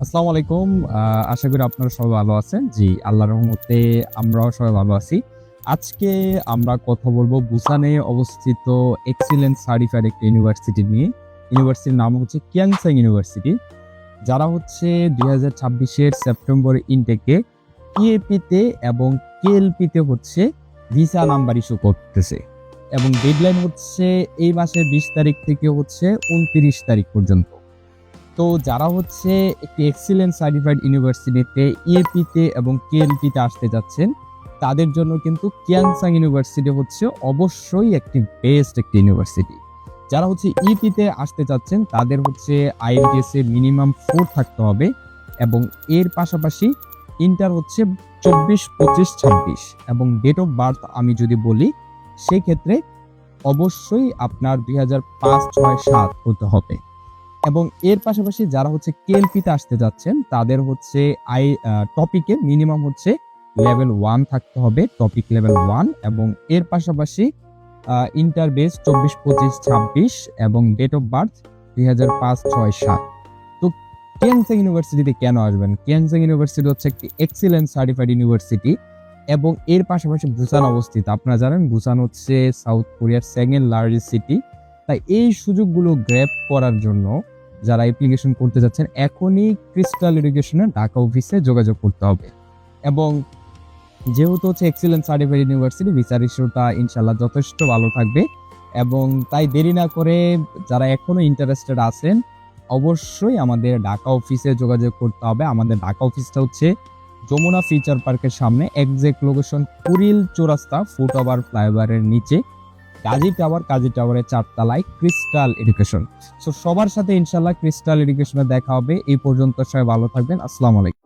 আসসালামু আলাইকুম। আশা করি আপনারা সবাই ভালো আছেন। জি, আল্লাহর রহমতে আমরাও সবাই ভালো আছি। আজকে আমরা কথা বলবো বুসানে অবস্থিত এক্সিলেন্স সার্টিফাইড একটা ইউনিভার্সিটি নিয়ে। ইউনিভার্সিটির নাম হচ্ছে কিয়াংসাং ইউনিভার্সিটি। যারা হচ্ছে 2026 এর সেপ্টেম্বর ইনটেকে ইএপি তে এবং কেএলপি তে হচ্ছে ভিসা নাম্বার ইস্যু করতেছে এবং ডেডলাইন হচ্ছে এই মাসের 20 তারিখ থেকে হচ্ছে 29 তারিখ পর্যন্ত। তো যারা হচ্ছে একটি এক্সিলেন্স সার্টিফাইড ইউনিভার্সিটিতে ইএপি তে এবং কেএলপি তে আসতে যাচ্ছেন, তাদের জন্য কিন্তু কিয়াংসাং ইউনিভার্সিটি হচ্ছে অবশ্যই একটি বেস্ট একটি ইউনিভার্সিটি। যারা হচ্ছে ইপি তে আসতে চাচ্ছেন তাদের হচ্ছে আইএলটিএস এ মিনিমাম 4 থাকতে হবে এবং এর পাশাপাশি ইন্টার হচ্ছে 24, 25, 26 এবং ডেট অফ বার্থ আমি যদি বলি সেই ক্ষেত্রে অবশ্যই আপনার 2005, 6, 7 হতে হবে। এবং এর পাশাপাশি যারা হচ্ছে কেএলপিতে আসতে যাচ্ছেন তাদের হচ্ছে টপিকে মিনিমাম হচ্ছে লেভেল 1 থাকতে হবে, টপিক লেভেল 1। এবং এর পাশাপাশি ইন্টার বেস 24, 25, 26 এবং ডেট অফ বার্থ 2005, 6, 7। তো কিয়াংসাং ইউনিভার্সিটিতে কেন আসবেন? কিয়াংসাং ইউনিভার্সিটি হচ্ছে একটি এক্সিলেন্স সার্টিফাইড ইউনিভার্সিটি এবং এর পাশাপাশি বুসান অবস্থিত। আপনারা জানেন বুসান হচ্ছে সাউথ কোরিয়ার সেকেন্ড লার্জেস্ট সিটি। তাই এই সুযোগগুলো গ্র্যাব করার জন্য যারা অ্যাপ্লিকেশন করতে যাচ্ছেন এখনই ক্রিস্টাল এডুকেশনের ঢাকা অফিসে যোগাযোগ করতে হবে। এবং যেহেতু হচ্ছে এক্সিলেন্স সার্টিফাইড ইউনিভার্সিটি, ভিসার ইস্যুটা ইনশাল্লাহ যথেষ্ট ভালো থাকবে। এবং তাই দেরি না করে যারা এখনো ইন্টারেস্টেড আছেন অবশ্যই আমাদের ঢাকা অফিসে যোগাযোগ করতে হবে। আমাদের ঢাকা অফিসটা হচ্ছে যমুনা ফিউচার পার্কের সামনে, এক্সাক্ট লোকেশন কুড়িল চৌরাস্তা, ফুটওভার ফ্লাইওভারের নিচে, কাজী টাওয়ারের 4 তলায় ক্রিস্টাল এডুকেশন। সো সবার সাথে ইনশাল্লাহ ক্রিস্টাল এডুকেশনে দেখা হবে। এই পর্যন্ত সবাই ভালো থাকবেন। আসসালামু আলাইকুম।